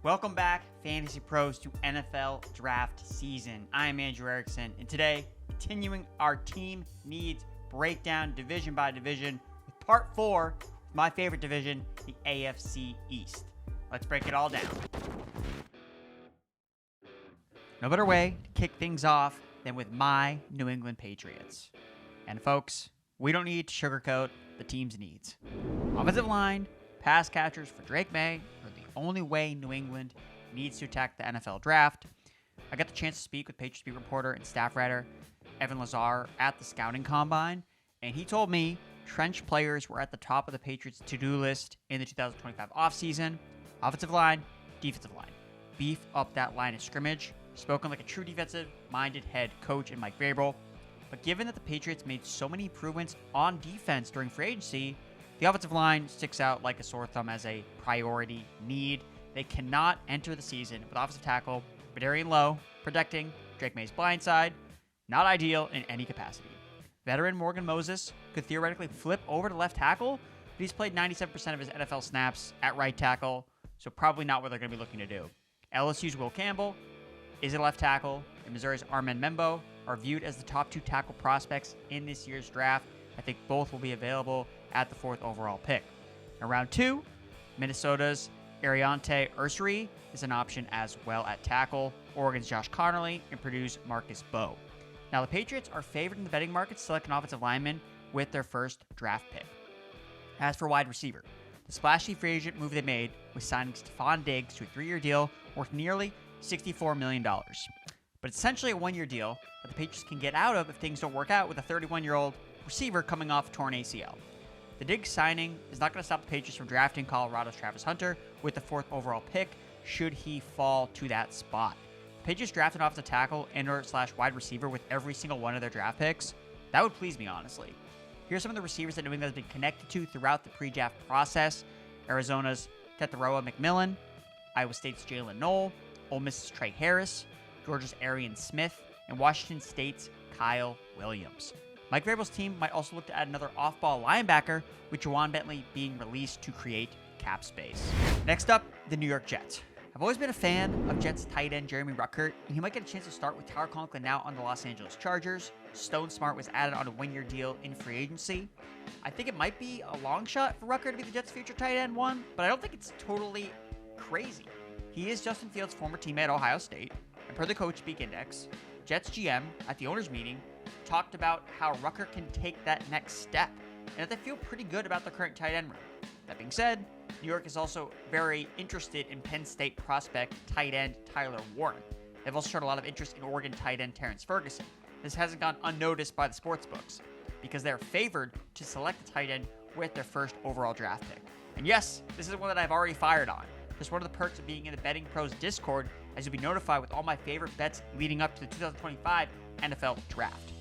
Welcome back, Fantasy Pros, to NFL Draft Season. I am Andrew Erickson, and today, continuing our team needs breakdown division by division with part 4, my favorite division, the AFC East. Let's break it all down. No better way to kick things off than with my New England Patriots. And folks, we don't need to sugarcoat the team's needs. Offensive line, pass catchers for Drake Maye are the only way New England needs to attack the NFL draft. I got the chance to speak with Patriots beat reporter and staff writer Evan Lazar at the scouting combine, and he told me trench players were at the top of the Patriots' to-do list in the 2025 offseason. Offensive line, defensive line. Beef up that line of scrimmage. Spoken like a true defensive-minded head coach in Mike Vrabel. But given that the Patriots made so many improvements on defense during free agency, the offensive line sticks out like a sore thumb as a priority need. They cannot enter the season with offensive tackle Vadarian Lowe protecting Drake Maye's blind side. Not ideal in any capacity. Veteran Morgan Moses could theoretically flip over to left tackle, but he's played 97% of his NFL snaps at right tackle, so probably not what they're going to be looking to do. LSU's Will Campbell is a left tackle, and Missouri's Armand Membo are viewed as the top 2 tackle prospects in this year's draft. I think both will be available at the 4th overall pick. In round 2, Minnesota's Ariante Ursary is an option as well at tackle, Oregon's Josh Connerly, and Purdue's Marcus Bowe. Now, the Patriots are favored in the betting market to select an offensive lineman with their first draft pick. As for wide receiver, the splashy free agent move they made was signing Stephon Diggs to a 3-year deal worth nearly $64 million. But it's essentially a 1-year deal that the Patriots can get out of if things don't work out with a 31-year-old receiver coming off torn ACL. The Diggs signing is not going to stop the Patriots from drafting Colorado's Travis Hunter with the 4th overall pick should he fall to that spot. The Patriots drafted an offensive tackle and/or/wide receiver with every single one of their draft picks. That would please me, honestly. Here's some of the receivers that New England has been connected to throughout the pre-draft process. Arizona's Tetairoa McMillan, Iowa State's Jalen Knoll, Ole Miss's Trey Harris, Georgia's Arian Smith, and Washington State's Kyle Williams. Mike Vrabel's team might also look to add another off-ball linebacker, with Juwan Bentley being released to create cap space. Next up, the New York Jets. I've always been a fan of Jets tight end Jeremy Ruckert, and he might get a chance to start with Tyler Conklin now on the Los Angeles Chargers. Stone Smart was added on a 1-year deal in free agency. I think it might be a long shot for Ruckert to be the Jets' future tight end one, but I don't think it's totally crazy. He is Justin Fields' former teammate at Ohio State, and per the Coach Speak Index, Jets GM at the owners' meeting talked about how Ruckert can take that next step, and that they feel pretty good about the current tight end room. That being said, New York is also very interested in Penn State prospect tight end Tyler Warren. They've also shown a lot of interest in Oregon tight end Terrence Ferguson. This hasn't gone unnoticed by the sportsbooks because they're favored to select a tight end with their first overall draft pick. And yes, this is one that I've already fired on. It's one of the perks of being in the Betting Pros Discord, as you'll be notified with all my favorite bets leading up to the 2025 NFL Draft.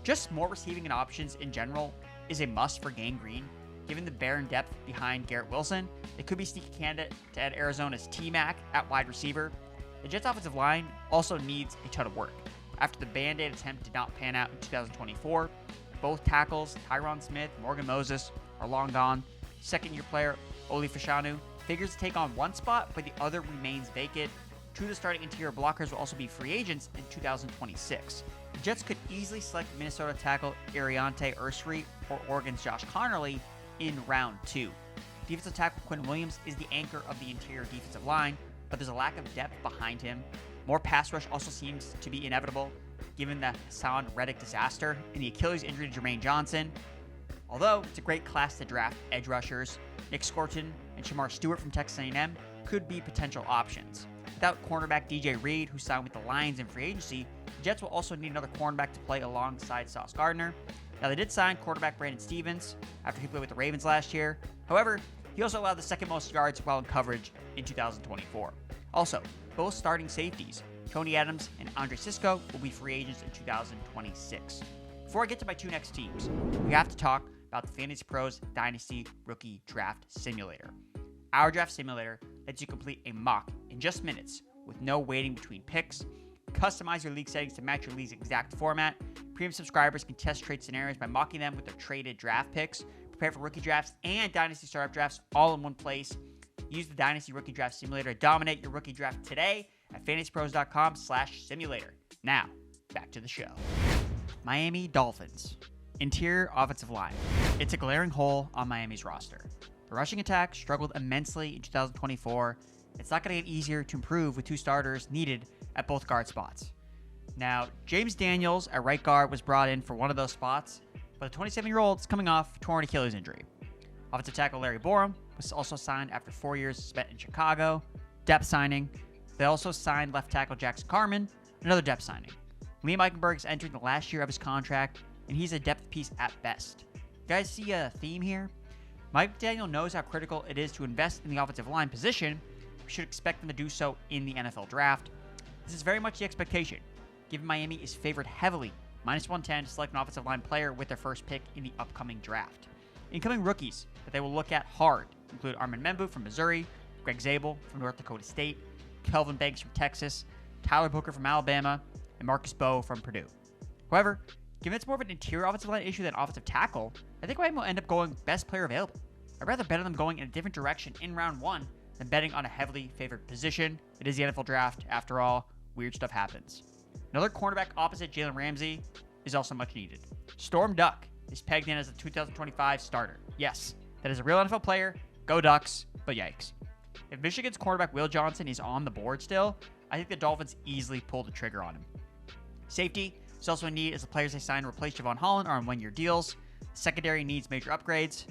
Just more receiving and options in general is a must for Gang Green. Given the barren depth behind Garrett Wilson, it could be a sneaky candidate to add Arizona's T-Mac at wide receiver. The Jets' offensive line also needs a ton of work. After the Band-Aid attempt did not pan out in 2024, both tackles, Tyron Smith, Morgan Moses, are long gone. Second-year player, Oli Fashanu, figures to take on one spot, but the other remains vacant. 2 of the starting interior blockers will also be free agents in 2026. The Jets could easily select Minnesota tackle Ariante Ursary or Oregon's Josh Connerly in round 2. Defensive tackle Quinn Williams is the anchor of the interior defensive line, but there's a lack of depth behind him. More pass rush also seems to be inevitable, given the Hassan Reddick disaster and the Achilles injury to Jermaine Johnson. Although it's a great class to draft edge rushers, Nick Scorton and Shamar Stewart from Texas A&M could be potential options. Without cornerback DJ Reed, who signed with the Lions in free agency, the Jets will also need another cornerback to play alongside Sauce Gardner. Now, they did sign quarterback Brandon Stevens after he played with the Ravens last year. However, he also allowed the second most yards while in coverage in 2024. Also, both starting safeties, Tony Adams and Andre Sisco, will be free agents in 2026. Before I get to my 2 next teams, we have to talk about the Fantasy Pros Dynasty Rookie Draft Simulator. Our draft simulator lets you complete a mock in just minutes with no waiting between picks. Customize your league settings to match your league's exact format. Premium subscribers can test trade scenarios by mocking them with their traded draft picks. Prepare for rookie drafts and dynasty startup drafts all in one place. Use the Dynasty Rookie Draft Simulator to dominate your rookie draft today at fantasypros.com/simulator. Now, back to the show. Miami Dolphins. Interior offensive line. It's a glaring hole on Miami's roster. The rushing attack struggled immensely in 2024. It's not going to get easier to improve with two starters needed at both guard spots. Now, James Daniels at right guard was brought in for one of those spots, but the 27-year-old is coming off a torn Achilles injury. Offensive tackle Larry Borum was also signed after 4 years spent in Chicago. Depth signing. They also signed left tackle Jackson Carman, another depth signing. Liam Eichenberg is entering the last year of his contract, and he's a depth piece at best. You guys see a theme here? Mike McDaniel knows how critical it is to invest in the offensive line position. We should expect them to do so in the NFL draft. This is very much the expectation, given Miami is favored heavily, -110 to select an offensive line player with their first pick in the upcoming draft. Incoming rookies that they will look at hard include Armin Membu from Missouri, Greg Zabel from North Dakota State, Kelvin Banks from Texas, Tyler Booker from Alabama, and Marcus Bowe from Purdue. However, given it's more of an interior offensive line issue than offensive tackle, I think Miami will end up going best player available. I'd rather bet on them going in a different direction in round one than betting on a heavily favored position. It is the NFL draft. After all, weird stuff happens. Another cornerback opposite Jalen Ramsey is also much needed. Storm Duck is pegged in as the 2025 starter. Yes, that is a real NFL player. Go Ducks, but yikes. If Michigan's cornerback Will Johnson is on the board still, I think the Dolphins easily pull the trigger on him. Safety is also a need as the players they signed to replace Javon Holland are on one-year deals. Secondary needs major upgrades.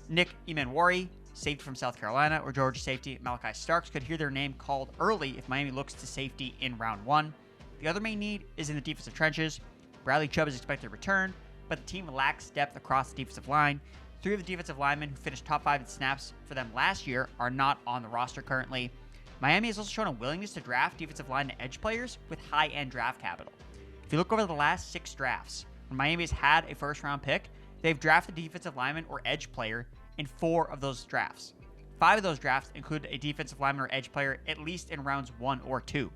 Nick Emanwari, safety from South Carolina, or Georgia safety Malachi Starks could hear their name called early if Miami looks to safety in round one. The other main need is in the defensive trenches. Bradley Chubb is expected to return, but the team lacks depth across the defensive line. 3 of the defensive linemen who finished top 5 in snaps for them last year are not on the roster currently. Miami has also shown a willingness to draft defensive line and edge players with high-end draft capital. If you look over the last 6 drafts, when Miami has had a first-round pick, they've drafted a defensive lineman or edge player in 4 of those drafts. 5 of those drafts include a defensive lineman or edge player at least in rounds 1 or 2.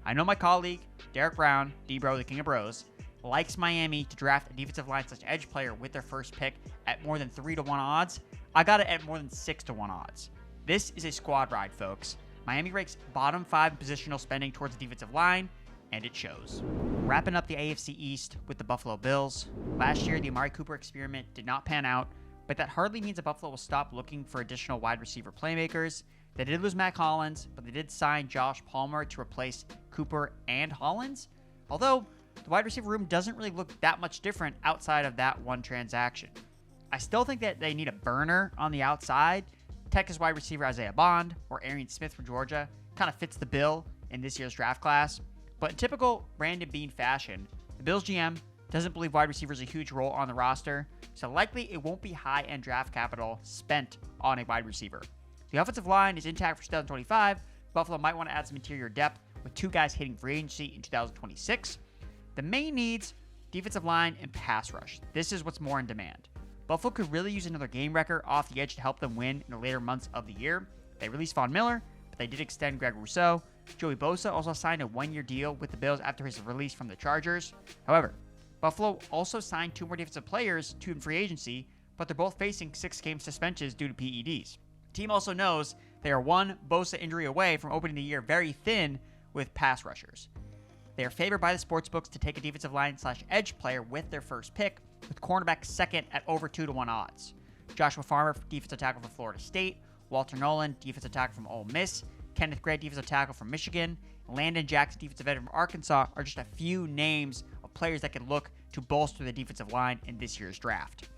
I know my colleague, Derek Brown, D-Bro, the King of Bros, likes Miami to draft a defensive line/edge player with their first pick at more than 3-1 odds. I got it at more than 6-1 odds. This is a squad ride, folks. Miami ranks bottom 5 in positional spending towards the defensive line, and it shows. Wrapping up the AFC East with the Buffalo Bills. Last year, the Amari Cooper experiment did not pan out, but that hardly means that Buffalo will stop looking for additional wide receiver playmakers. They did lose Mac Hollins, but they did sign Josh Palmer to replace Cooper and Hollins. Although, the wide receiver room doesn't really look that much different outside of that one transaction. I still think that they need a burner on the outside. Texas wide receiver Isaiah Bond or Arian Smith from Georgia kind of fits the bill in this year's draft class. But in typical Brandon Beane fashion, the Bills GM doesn't believe wide receiver is a huge role on the roster, so likely it won't be high-end draft capital spent on a wide receiver. The offensive line is intact for 2025. Buffalo might want to add some interior depth with 2 guys hitting free agency in 2026. The main needs, defensive line and pass rush. This is what's more in demand. Buffalo could really use another game wrecker off the edge to help them win in the later months of the year. They released Von Miller, but they did extend Greg Rousseau. Joey Bosa also signed a 1-year deal with the Bills after his release from the Chargers. However, Buffalo also signed 2 more defensive players to free agency, but they're both facing 6-game suspensions due to PEDs. The team also knows they are 1 Bosa injury away from opening the year very thin with pass rushers. They are favored by the sportsbooks to take a defensive line/edge player with their first pick, with cornerback second at over 2-1 odds. Joshua Farmer, defensive tackle from Florida State, Walter Nolan, defensive tackle from Ole Miss, Kenneth Gray, defensive tackle from Michigan, Landon Jackson, defensive end from Arkansas are just a few names of players that can look to bolster the defensive line in this year's draft.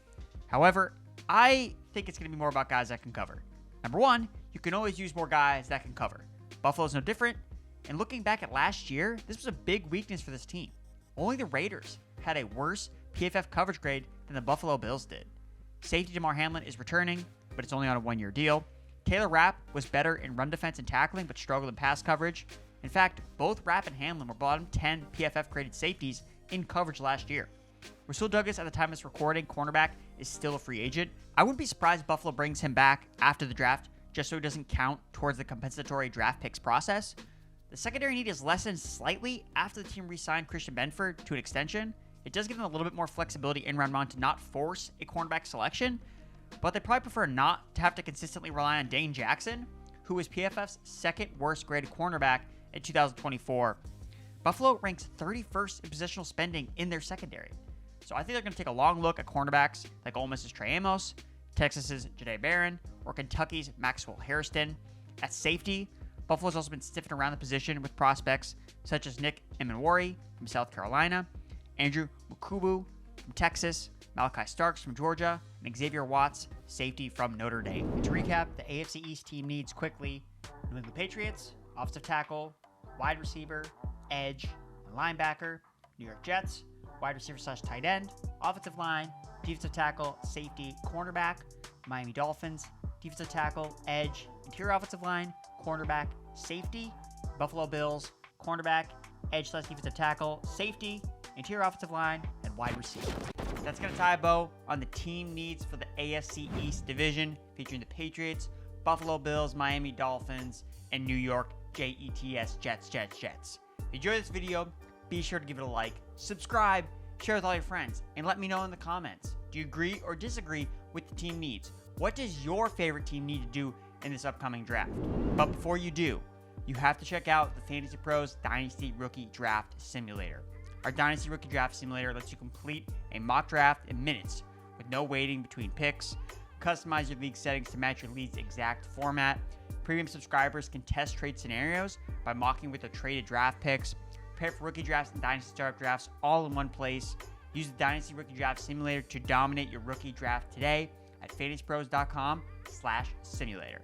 However, I think it's going to be more about guys that can cover. Number 1, you can always use more guys that can cover. Buffalo's no different. And looking back at last year, this was a big weakness for this team. Only the Raiders had a worse PFF coverage grade than the Buffalo Bills did. Safety Damar Hamlin is returning, but it's only on a 1-year deal. Taylor Rapp was better in run defense and tackling, but struggled in pass coverage. In fact, both Rapp and Hamlin were bottom 10 PFF graded safeties in coverage last year. Rasul Douglas, at the time of this recording, cornerback, is still a free agent. I wouldn't be surprised if Buffalo brings him back after the draft, just so he doesn't count towards the compensatory draft picks process. The secondary need is lessened slightly after the team re-signed Christian Benford to an extension. It does give them a little bit more flexibility in round 1 to not force a cornerback selection, but they probably prefer not to have to consistently rely on Dane Jackson, who was PFF's second worst graded cornerback in 2024. Buffalo ranks 31st in positional spending in their secondary. So I think they're going to take a long look at cornerbacks like Ole Miss's Trey Amos, Texas's Jahdae Barron, or Kentucky's Maxwell Hairston. At safety, Buffalo's also been stiffing around the position with prospects such as Nick Emenwari from South Carolina, Andrew Mukubu from Texas, Malachi Starks from Georgia, and Xavier Watts, safety from Notre Dame. And to recap, the AFC East team needs quickly: New England Patriots, offensive tackle, wide receiver, edge, and linebacker; New York Jets, wide receiver / tight end, offensive line, defensive tackle, safety, cornerback; Miami Dolphins, defensive tackle, edge, interior offensive line, cornerback, safety; Buffalo Bills, cornerback, edge / defensive tackle, safety, interior offensive line, and wide receiver. That's going to tie a bow on the team needs for the AFC East division, featuring the Patriots, Buffalo Bills, Miami Dolphins, and New York Jets. If you enjoyed this video, be sure to give it a like, subscribe, share with all your friends, and let me know in the comments. Do you agree or disagree with the team needs? What does your favorite team need to do in this upcoming draft? But before you do, you have to check out the Fantasy Pros Dynasty Rookie Draft Simulator. Our Dynasty Rookie Draft Simulator lets you complete a mock draft in minutes with no waiting between picks. Customize your league settings to match your league's exact format. Premium subscribers can test trade scenarios by mocking with their traded draft picks. Prepare for rookie drafts and dynasty startup drafts all in one place. Use the Dynasty Rookie Draft Simulator to dominate your rookie draft today at fantasypros.com/simulator.